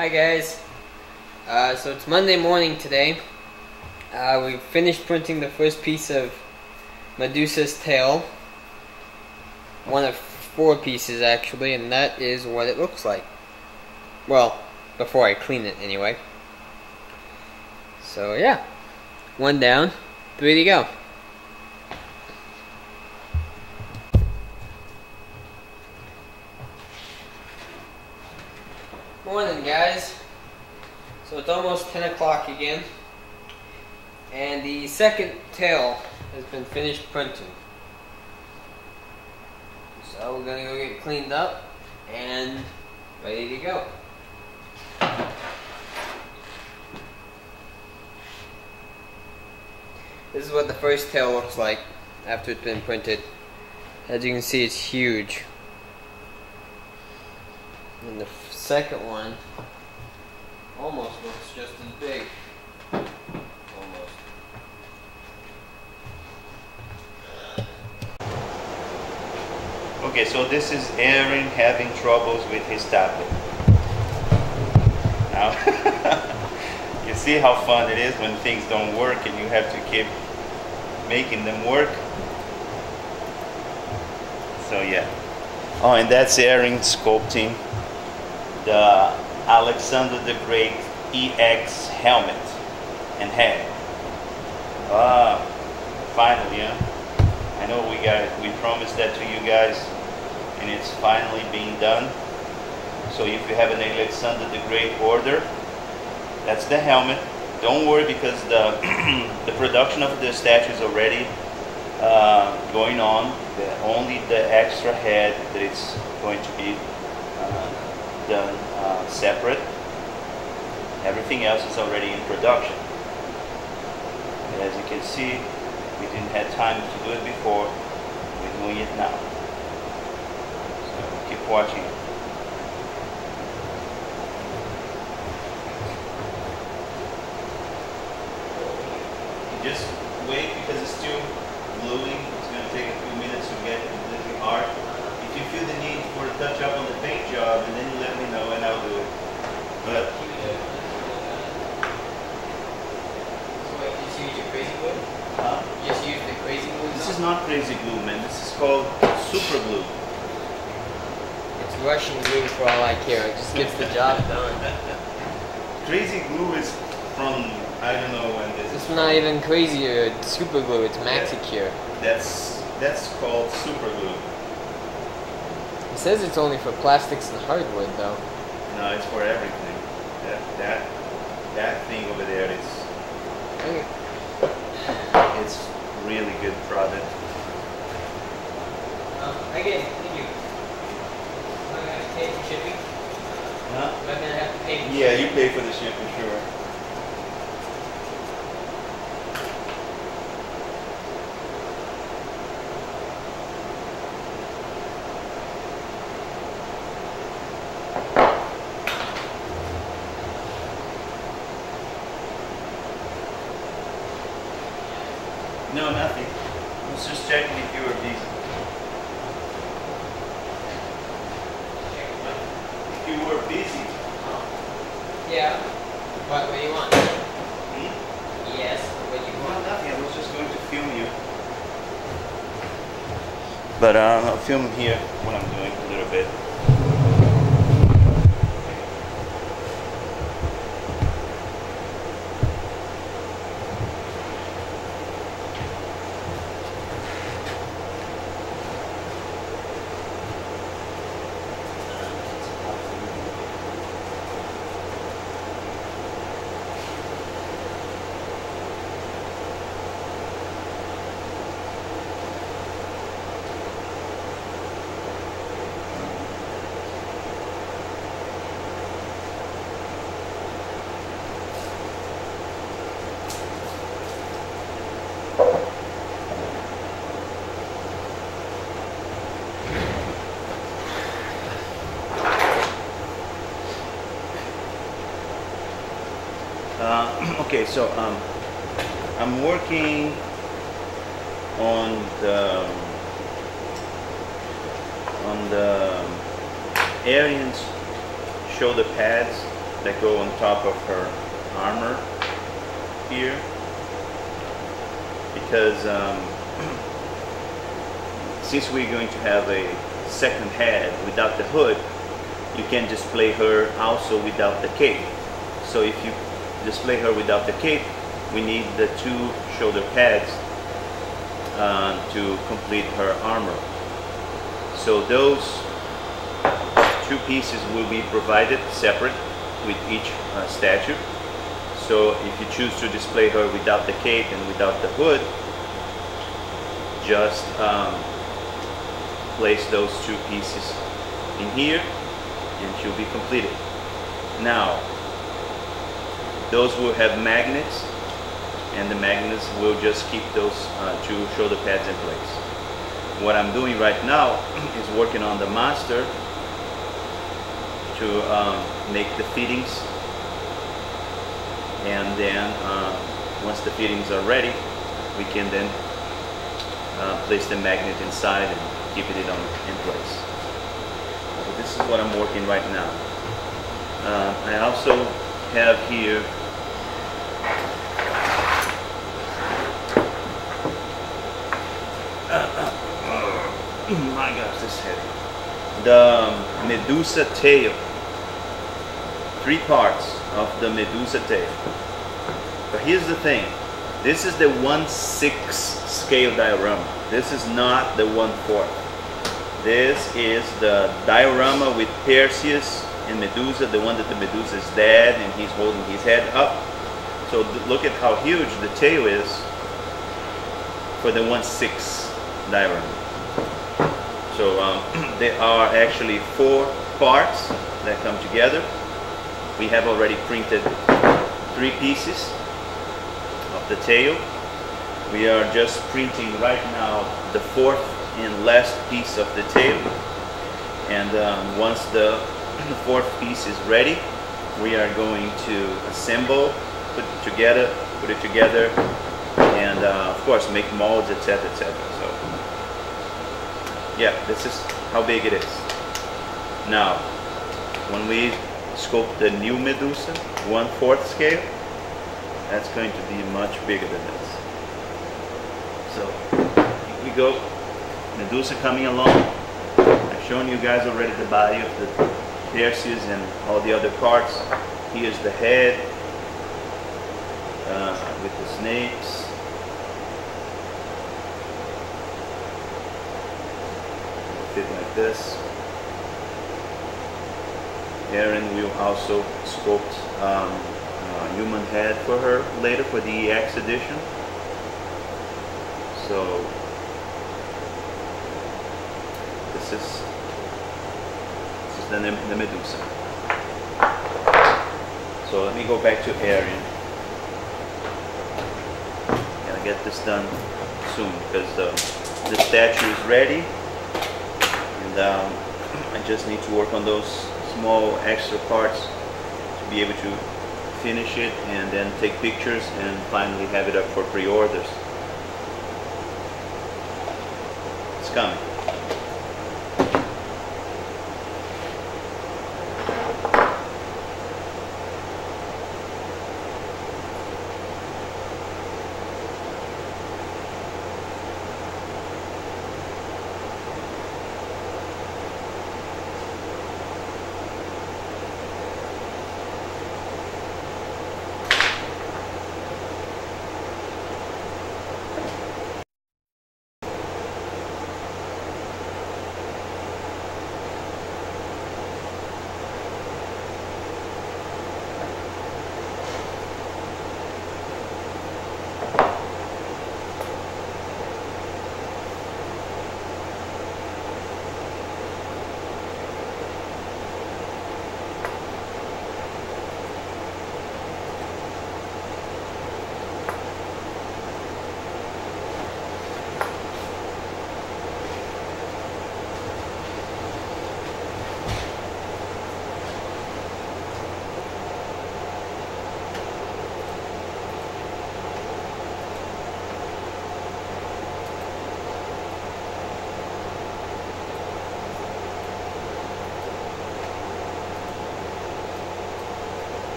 Hi guys, so it's Monday morning today. We finished printing the first piece of Medusa's tail. One of 4 pieces actually, and that is what it looks like. Well, before I clean it anyway. So yeah, 1 down, 3 to go. Morning guys. So it's almost 10 o'clock again, and the second tail has been finished printing. So we're gonna go get cleaned up and ready to go. This is what the first tail looks like after it's been printed. As you can see, it's huge. And the second one almost looks just as big. Almost. Okay, so this is Aaron having troubles with his tablet. Now, you see how fun it is when things don't work and you have to keep making them work. So yeah. Oh, and that's Aaron sculpting the Alexander the Great EX helmet and head. Finally, huh? I know we promised that to you guys, and it's finally being done. So if you have an Alexander the Great order, that's the helmet. Don't worry, because the the production of the statue is already going on. Only the extra head that it's going to be done separate. Everything else is already in production. And as you can see, we didn't have time to do it before. We're doing it now. So keep watching. Just wait, because it's still gluing. It's going to take a few minutes to get completely hard. If you feel the need for a touch up on the paint job, and then you let me know and I'll do it. But So wait, just use your crazy glue? Just use the crazy glue? this is not crazy glue, man. This is called super glue. It's Russian glue for all I care. It just gets the job done. Crazy glue is from, I don't know when this It's is. not even crazy or super glue, it's Maxicure. That's called super glue. It says it's only for plastics and hardwood though. No, it's for everything. That thing over there is Okay. it's really good product. Again, thank you. Am I gonna have to pay for shipping? Huh? Am I gonna have to pay for Yeah, shipping? you pay for the ship for sure. No, nothing. I was just checking if you were busy. If you were busy. Yeah. What do you want? Hmm? Yes, what do you No, want? nothing. I was just going to film you. But I'll film here what I'm doing a little bit. Okay, so I'm working on the Arian's shoulder pads that go on top of her armor here, because since we're going to have a second head without the hood, you can display her also without the cape. So if you display her without the cape, we need the two shoulder pads to complete her armor. So those two pieces will be provided separate with each statue. So if you choose to display her without the cape and without the hood, just place those two pieces in here and she'll be completed. Now, those will have magnets, and the magnets will just keep those two shoulder pads in place. What I'm doing right now is working on the master to make the fittings, and then once the fittings are ready, we can then place the magnet inside and keep it in place. So this is what I'm working right now. I also have here my gosh, this is heavy. The Medusa tail. 3 parts of the Medusa tail. But here's the thing. This is the 1/6 scale diorama. This is not the 1/4. This is the diorama with Perseus and Medusa, the one that the Medusa is dead and he's holding his head up. So look at how huge the tail is for the 1/6 diorama. So there are actually 4 parts that come together. We have already printed 3 pieces of the tail. We are just printing right now the 4th and last piece of the tail. And once the 4th piece is ready, we are going to assemble, put it together, and of course make molds, etc., etc. So yeah, this is how big it is. Now, when we sculpt the new Medusa, 1/4 scale, that's going to be much bigger than this. So here we go, Medusa coming along. I've shown you guys already the body of the Perseus and all the other parts. Here's the head with the snakes. Fit like this. Aaron will also sculpt a human head for her later for the EX edition. So this is the Medusa. So let me go back to Aaron. Gotta get this done soon because the statue is ready, and I just need to work on those small extra parts to be able to finish it and then take pictures and finally have it up for pre-orders. It's coming.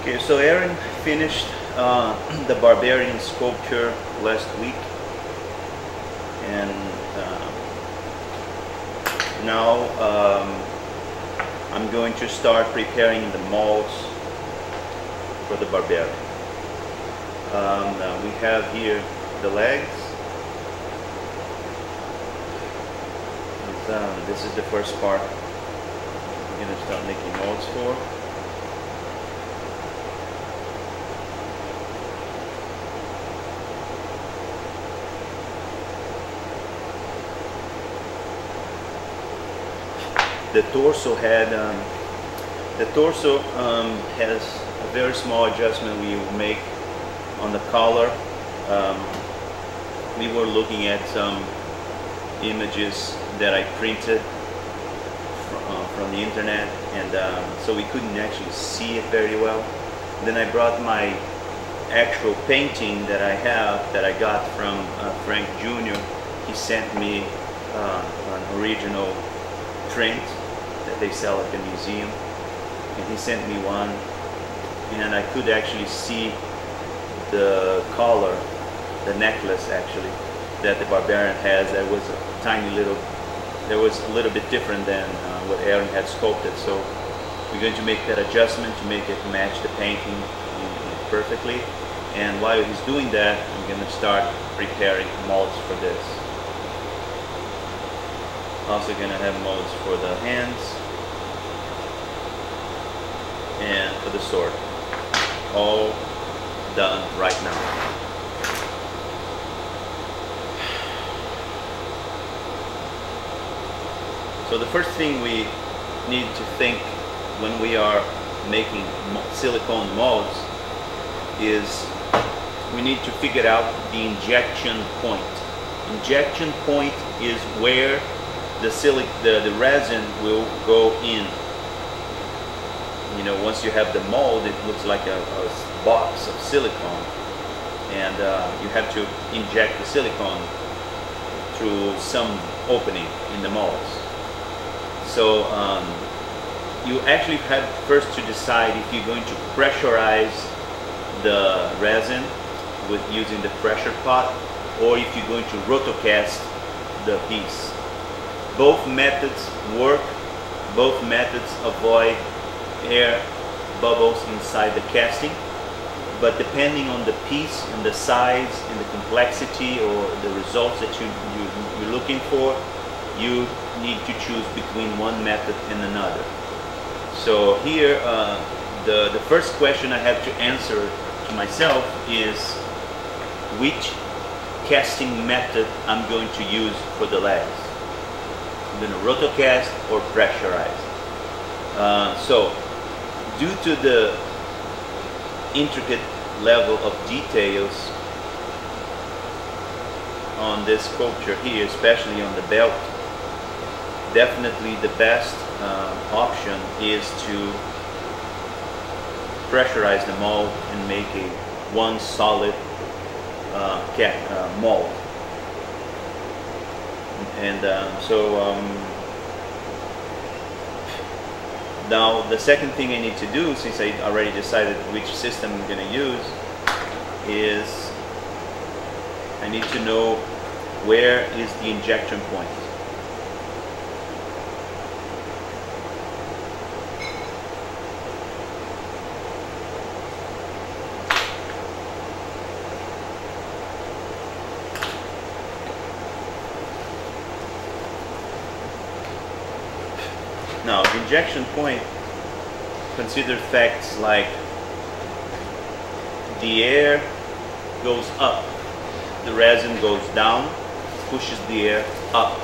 Okay, so Aaron finished the barbarian sculpture last week, and now I'm going to start preparing the molds for the barbarian. We have here the legs. This is the first part we're going to start making molds for. The torso has a very small adjustment we make on the collar. We were looking at some images that I printed from the internet, and so we couldn't actually see it very well. Then I brought my actual painting that I have, that I got from Frank Jr. He sent me an original print that they sell at the museum, and he sent me one, and I could actually see the collar, the necklace actually, that the barbarian has. That was a tiny little, that was a little bit different than what Aaron had sculpted. So we're going to make that adjustment to make it match the painting perfectly. And while he's doing that, I'm going to start preparing molds for this. Also going to have molds for the hands and for the sword. All done right now. So the first thing we need to think when we are making silicone molds is we need to figure out the injection point. Injection point is where the resin will go in. You know, once you have the mold, it looks like a box of silicone, and you have to inject the silicone through some opening in the molds. So you actually have first to decide if you're going to pressurize the resin with using the pressure pot, or if you're going to rotocast the piece. Both methods work. Both methods avoid air bubbles inside the casting, but depending on the piece and the size and the complexity or the results that you're looking for, you need to choose between one method and another. So here the first question I have to answer to myself is which casting method I'm going to use for the legs. I'm going to rotocast or pressurize. So due to the intricate level of details on this sculpture here, especially on the belt, definitely the best option is to pressurize the mold and make one solid mold. And now the second thing I need to do, since I already decided which system I'm going to use, is I need to know where is the injection point. Now, the injection point, consider facts like the air goes up, the resin goes down, pushes the air up.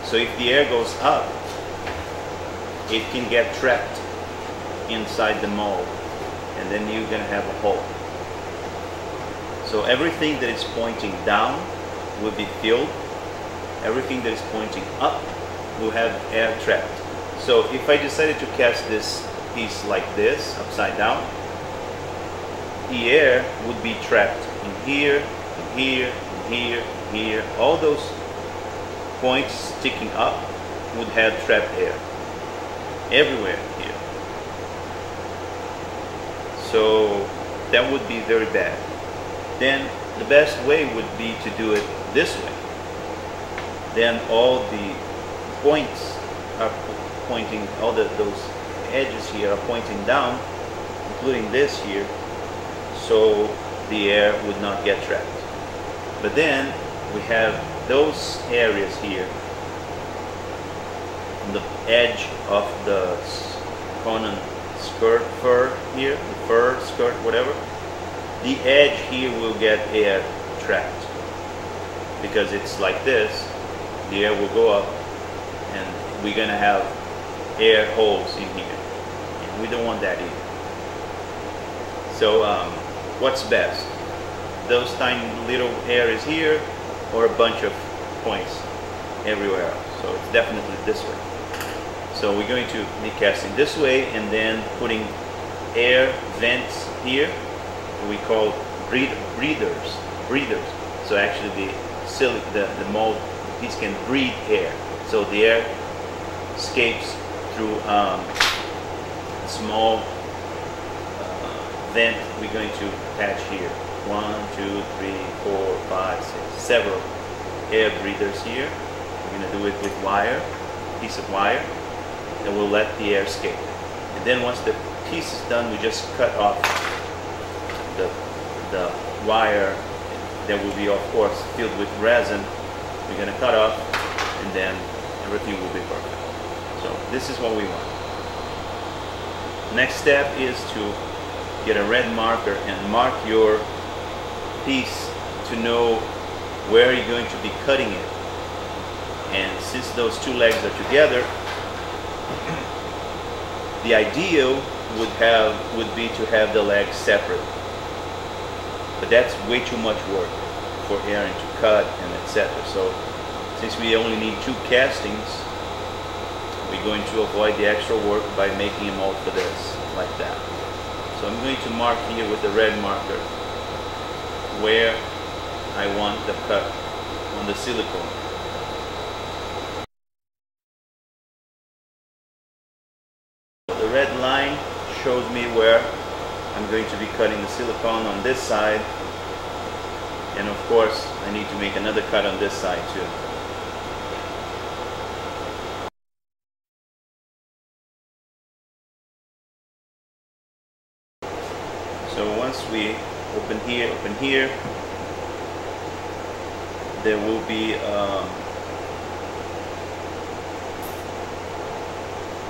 So if the air goes up, it can get trapped inside the mold, and then you're going to have a hole. So everything that is pointing down will be filled. Everything that is pointing up will have air trapped. So if I decided to cast this piece like this, upside down, the air would be trapped in here, in here, in here, in here. All those points sticking up would have trapped air everywhere here. So that would be very bad. Then the best way would be to do it this way. Then all the points are pointing, those edges here are pointing down, including this here, so the air would not get trapped. But then we have those areas here on the edge of the Conan skirt, fur here, the fur skirt, whatever. The edge here will get air trapped because it's like this. The air will go up and we're gonna have air holes in here, and we don't want that either. So what's best? Those tiny little areas here, or a bunch of points everywhere else? So it's definitely this way. So we're going to be casting this way and then putting air vents here. We call breathers. So actually the mold piece can breathe air. So the air escapes through a small vent we're going to attach here. 1, 2, 3, 4, 5, 6, several air breathers here. We're going to do it with wire, piece of wire, and we'll let the air escape. And then once the piece is done, we just cut off the wire that will be, of course, filled with resin. We're going to cut off, and then everything will be perfect. So this is what we want. Next step is to get a red marker and mark your piece to know where you're going to be cutting it. And since those two legs are together, the ideal would be to have the legs separate. But that's way too much work for Aaron to cut and etc. So since we only need 2 castings, we're going to avoid the extra work by making a mold for this, like that. So I'm going to mark here with the red marker where I want the cut on the silicone. The red line shows me where I'm going to be cutting the silicone on this side, and of course I need to make another cut on this side too. So once we open here, there will be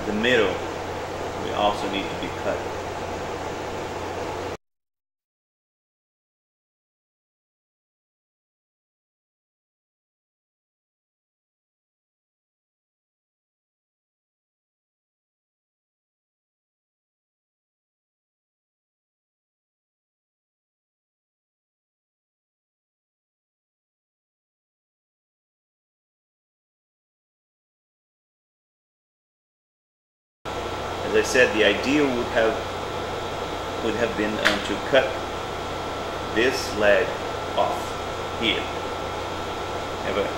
the middle. We also need to be cut. As I said, the ideal would have been to cut this leg off here.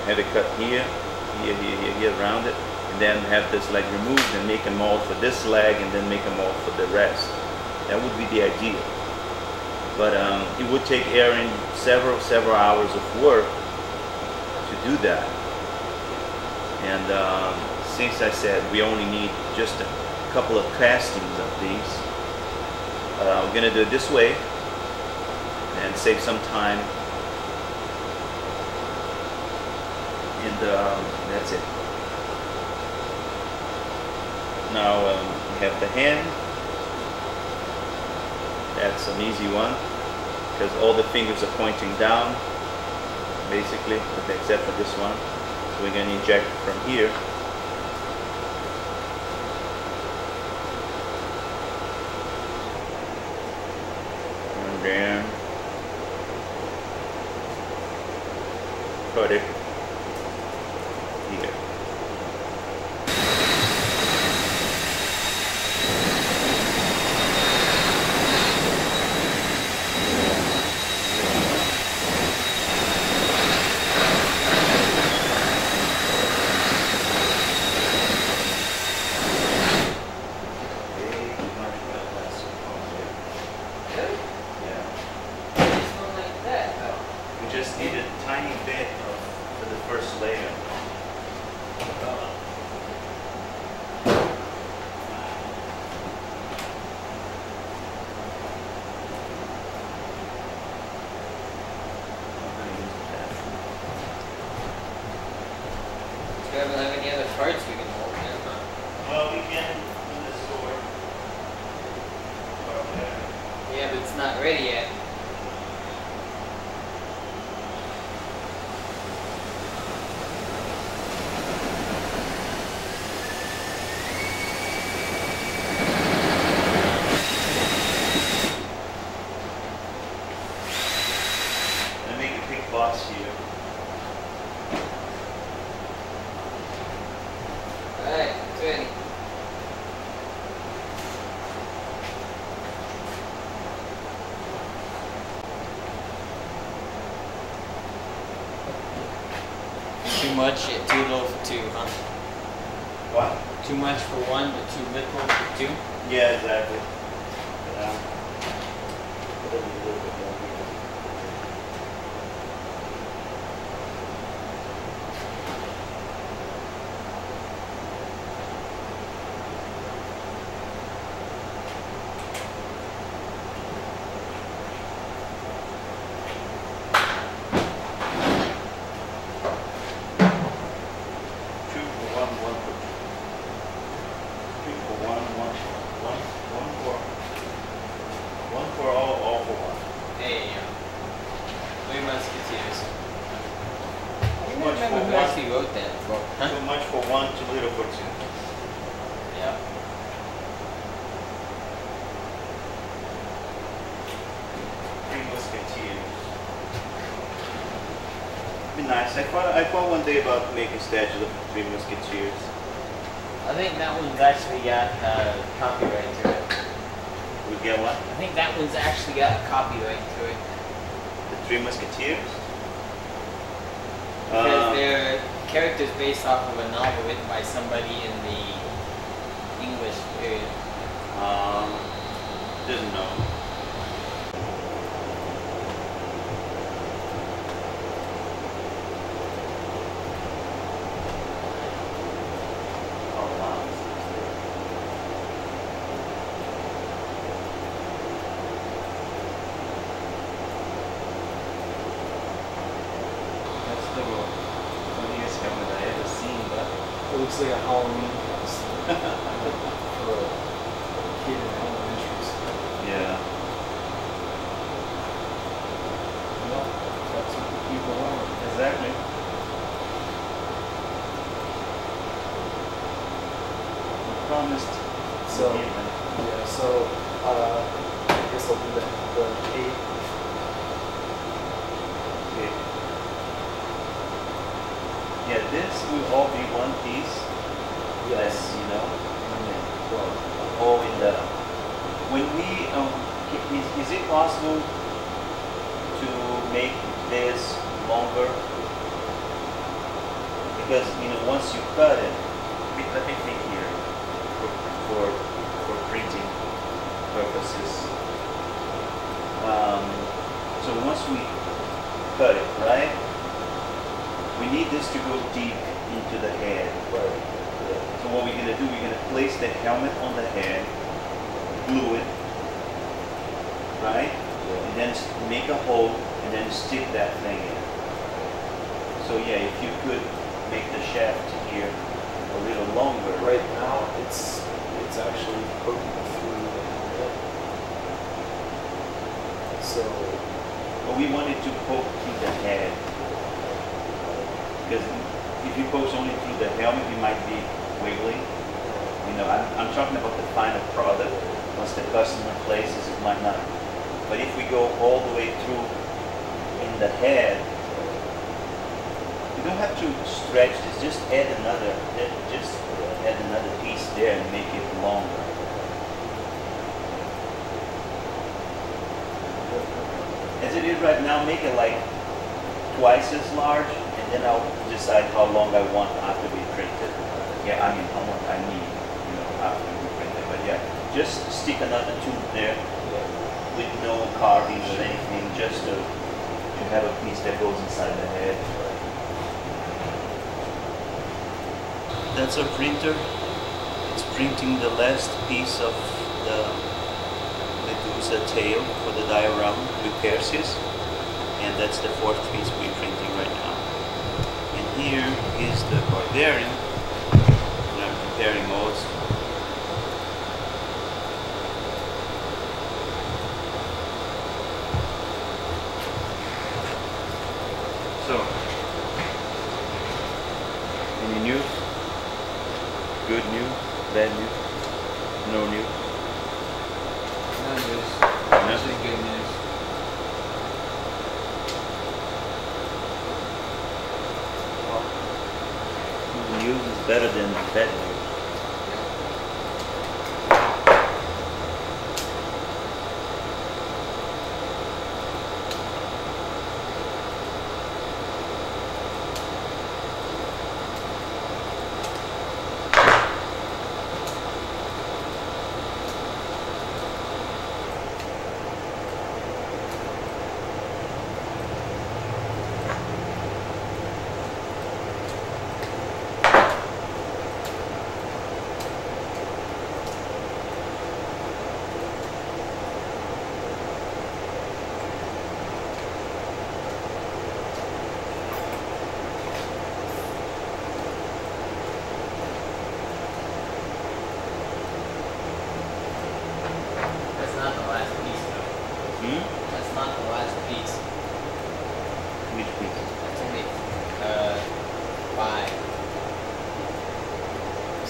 Have it cut here, here around it, and then have this leg removed and make a mold for this leg, and then make a mold for the rest. That would be the ideal. But it would take Aaron several hours of work to do that. And since I said we only need just a couple of castings of these, we're going to do it this way and save some time, and that's it. Now we have the hand. That's an easy one because all the fingers are pointing down basically, except for this one. So we're going to inject from here. Then cut it here. too much and too little for two, huh? What? Too much for one, but too little for two? Yeah, exactly. Yeah. Put a little bit more here. Two for one, one for two. Three for one, one for all for one. There you go. Three Musketeers. I Too much remember for who one. actually wrote that book. Huh? Too much for one, too little for two. Yeah. Three Musketeers. Be nice. I thought one day about making statues of the Three Musketeers. I think that one's actually got copyright to it. We get one? I think that one's actually got a copyright to it. The Three Musketeers? Because they're characters based off of a novel written by somebody in the English period. Didn't know. Oh wow. That's the funniest helmet I ever seen, but it looks like a Halloween costume for a kid in elementary school. Yeah. Well, that's what the people want. Exactly. We promised. So, Yeah, so I guess I'll do the 8. okay. Yeah, this will all be one piece. Yes. You know, Well, all in the. When we is it possible to make this longer? Because once you cut it, let me think here for printing purposes. So once we cut it, right? We need this to go deep into the head. right. So what we're gonna do, we're gonna place the helmet on the head, glue it, right? And then make a hole and then stick that thing in. So yeah, if you could make the shaft here a little longer. Right now, it's actually poking through the helmet. So, But we want it to poke through the head. Because if you poke only through the helmet, it might be wiggly. I'm talking about the final product. Once the customer places, it might not. But if we go all the way through in the head, you don't have to stretch this. Just add another piece there and make it longer. As it is right now, make it like twice as large, and then I'll decide how long I want after we print it. Yeah, I mean how long I need, after we print it. But yeah, just stick another tube there with no carvings or anything, just to have a piece that goes inside the head. That's our printer. It's printing the last piece of the Medusa tail for the diorama with Perseus, and that's the 4th piece we're printing right now. And here is the Barbarian that I'm preparing also. So, any news? Good news? Bad news? No news? No news. Nothing? This is good news. News is better than bad news.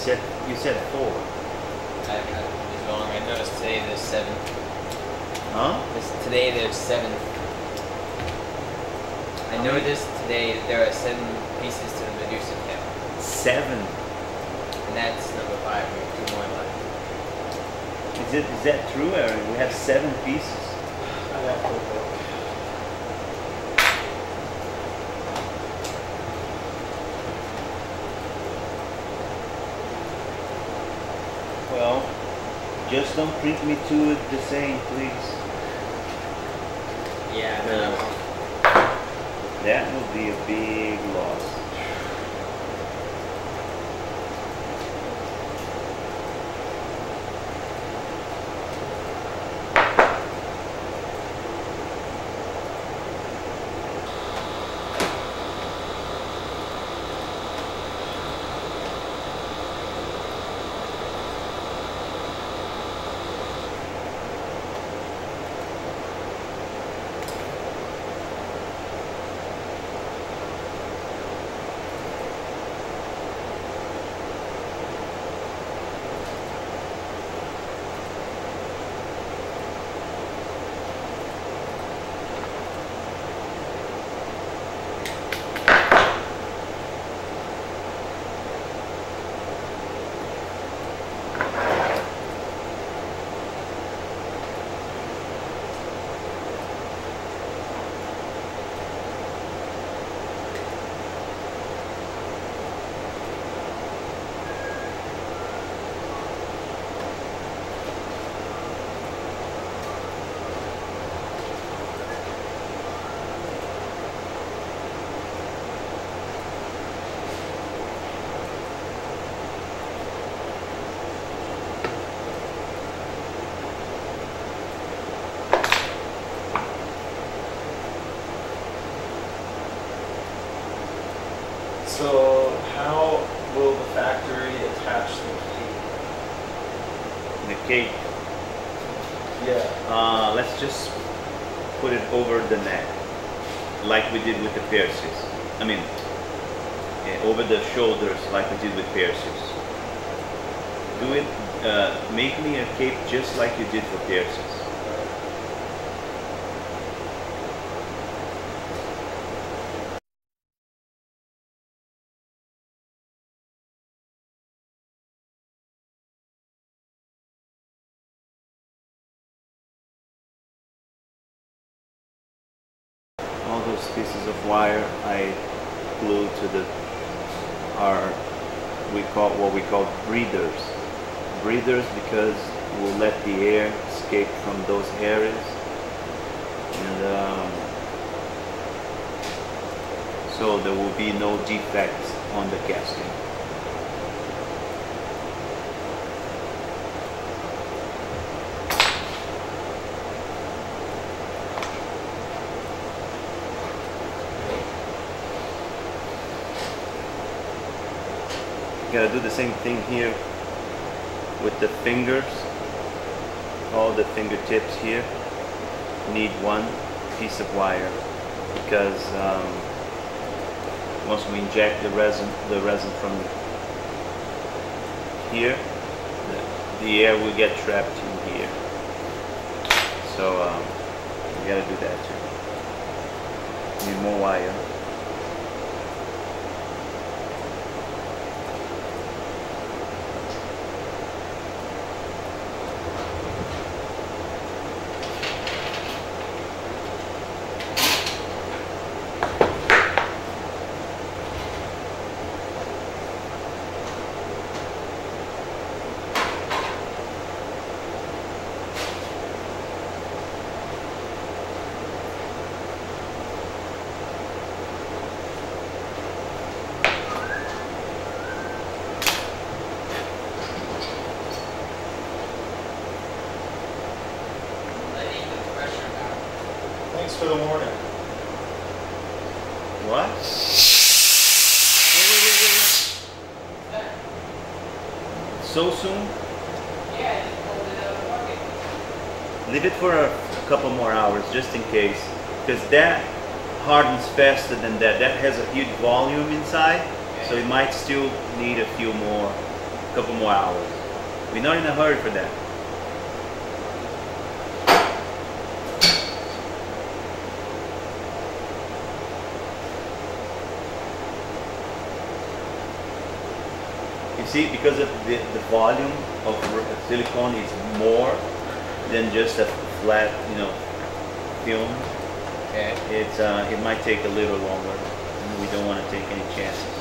You said 4. I was wrong. I noticed today there's 7. Huh? Today there's 7. I noticed today that there are 7 pieces to the Medusa tail. 7. And that's number 5. We have 2 more left. Is that true, Aaron? We have 7 pieces. I'd have to look. Well, just don't print me 2 the same, please. Yeah, no. That will be a big loss. So how will the factory attach the The cake. key? Yeah. Let's just put it over the neck, like we did with the piercings. I mean, over the shoulders, like we did with piercings. Do it. Make me a cape just like you did for piercings. All those pieces of wire I glued to the what we call breathers. Breathers because we'll let the air escape from those areas, and so there will be no defects on the casting. Gotta do the same thing here with the fingers. All the fingertips here need 1 piece of wire because once we inject the resin from here, the air will get trapped in here. So we gotta do that too. Need more wire. Thanks for the warning. What? Wait. So soon? Yeah, I just pulled it out of the pocket. Leave it for a couple more hours just in case, because that hardens faster than that. That has a huge volume inside, so it might still need a few more a couple more hours. We're not in a hurry for that. You see, because of the volume of silicone is more than just a flat, you know, film. Okay. It might take a little longer. And we don't want to take any chances.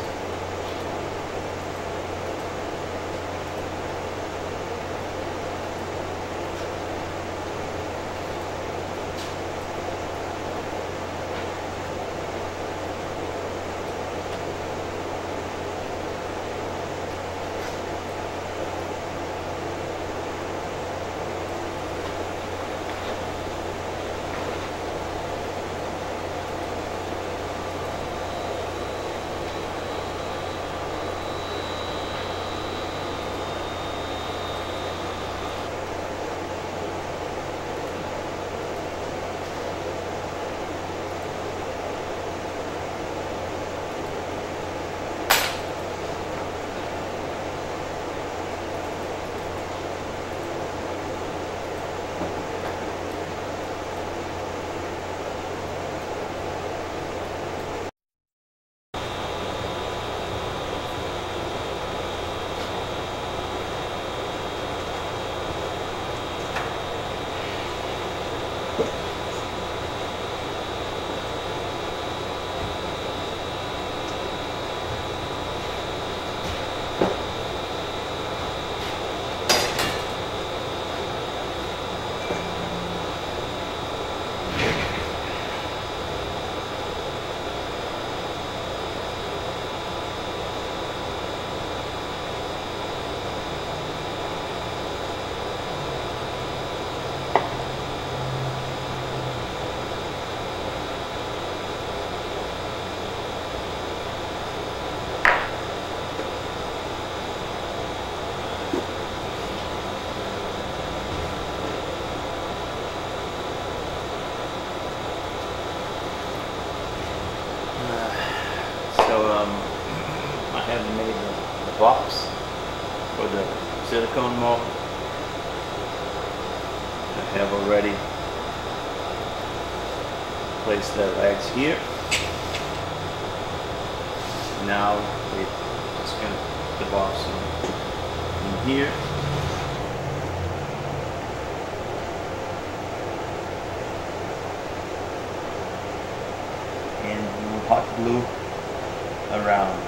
I have made the box for the silicone mold. I have already placed the legs here. Now we just gonna put the box in here. And hot glue around.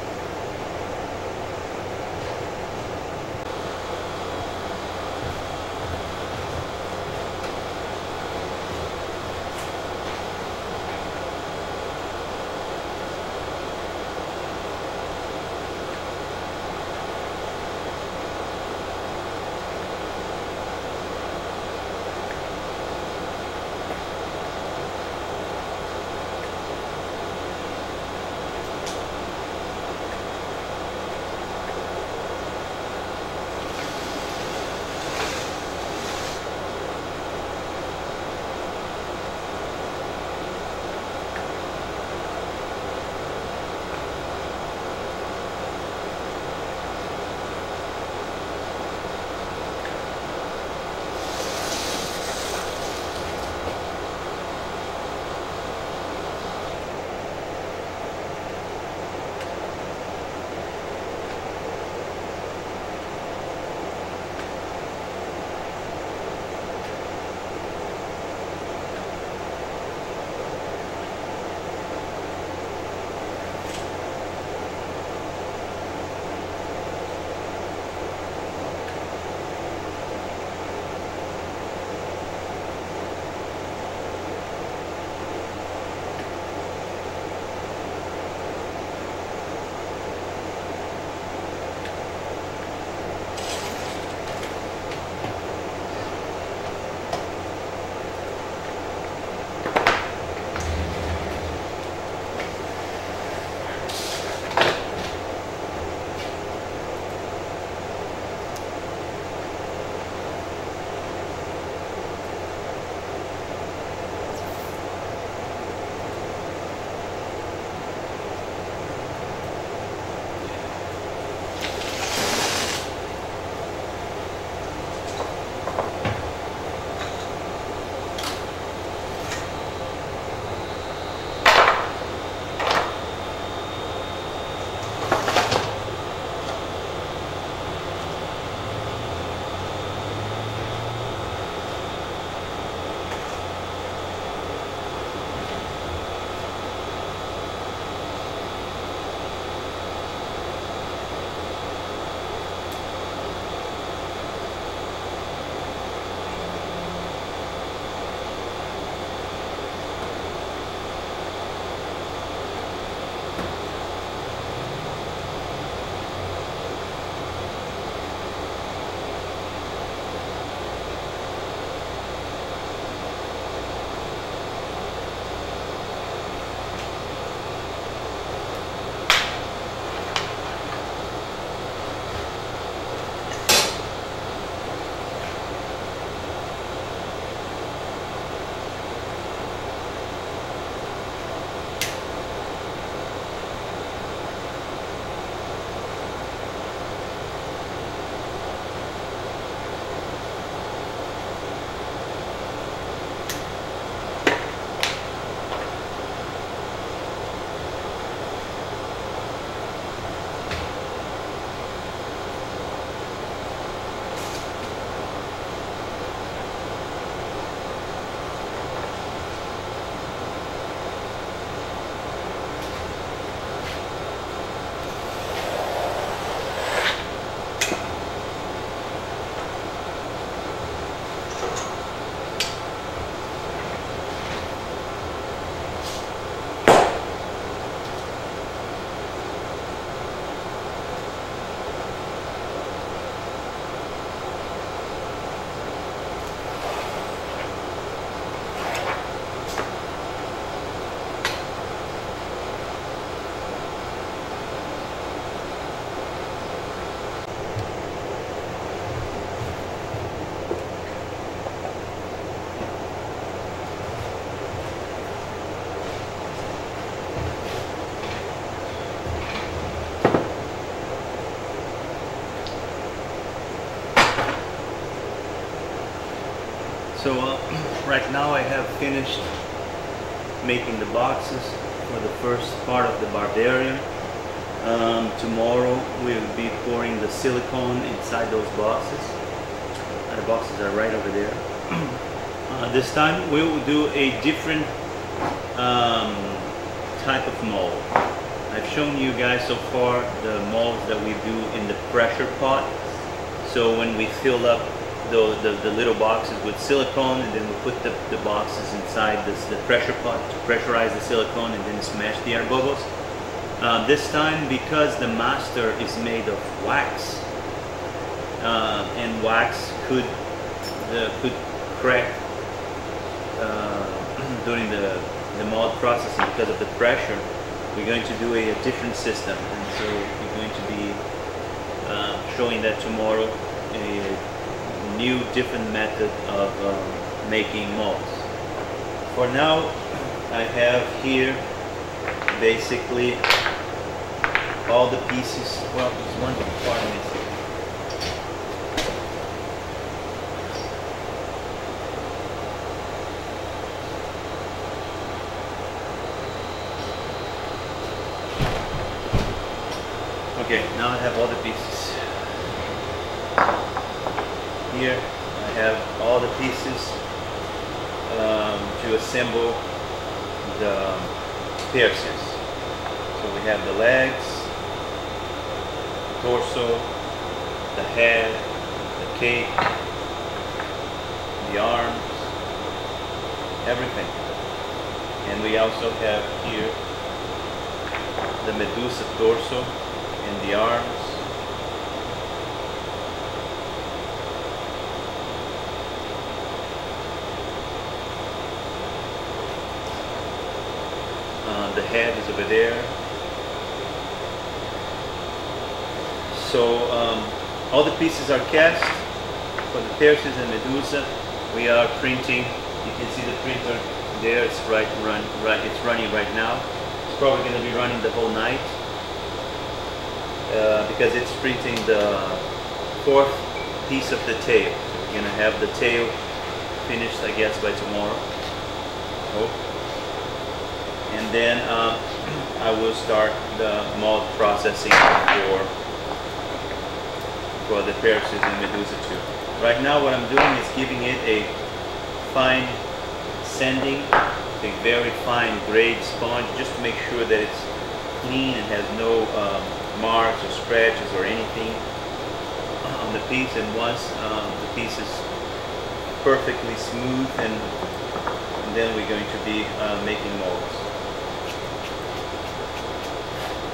So right now I have finished making the boxes for the first part of the Barbarian. Tomorrow we'll be pouring the silicone inside those boxes. The boxes are right over there. This time we will do a different type of mold. I've shown you guys so far the molds that we do in the pressure pot. So when we fill up the little boxes with silicone, and then we put the boxes inside the pressure pot to pressurize the silicone and then smash the air bubbles. This time, because the master is made of wax, and wax could crack during the mold processing because of the pressure, we're going to do a different system, and so we're going to be showing that tomorrow, a new different method of making molds. For now, I have here basically all the pieces. Well, there's one part missing. Okay, now I have all the pieces. Here I have all the pieces to assemble the piercers. So we have the legs, the torso, the head, the cape, the arms, everything. And we also have here the Medusa torso and the arms. The head is over there. So all the pieces are cast for the piercers and Medusa. We are printing. You can see the printer there. It's it's running right now. It's probably going to be running the whole night because it's printing the fourth piece of the tail. So we're going to have the tail finished, I guess, by tomorrow. And then I will start the mold processing for the piercers and Medusa too. Right now what I'm doing is giving it a fine sanding, a very fine grade sponge, just to make sure that it's clean and has no marks or scratches or anything on the piece. And once the piece is perfectly smooth, and then we're going to be making molds.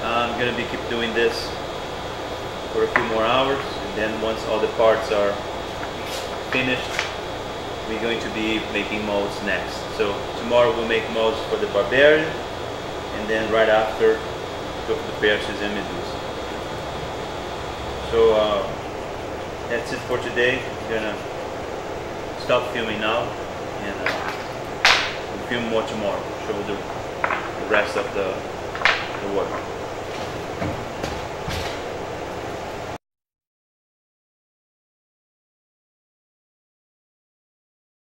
I'm going to keep doing this for a few more hours, and then once all the parts are finished, we're going to be making molds next. So tomorrow we'll make molds for the Barbarian, and then right after the piercers and Medusa. So that's it for today. I'm going to stop filming now, and we'll film more tomorrow, show the rest of the work.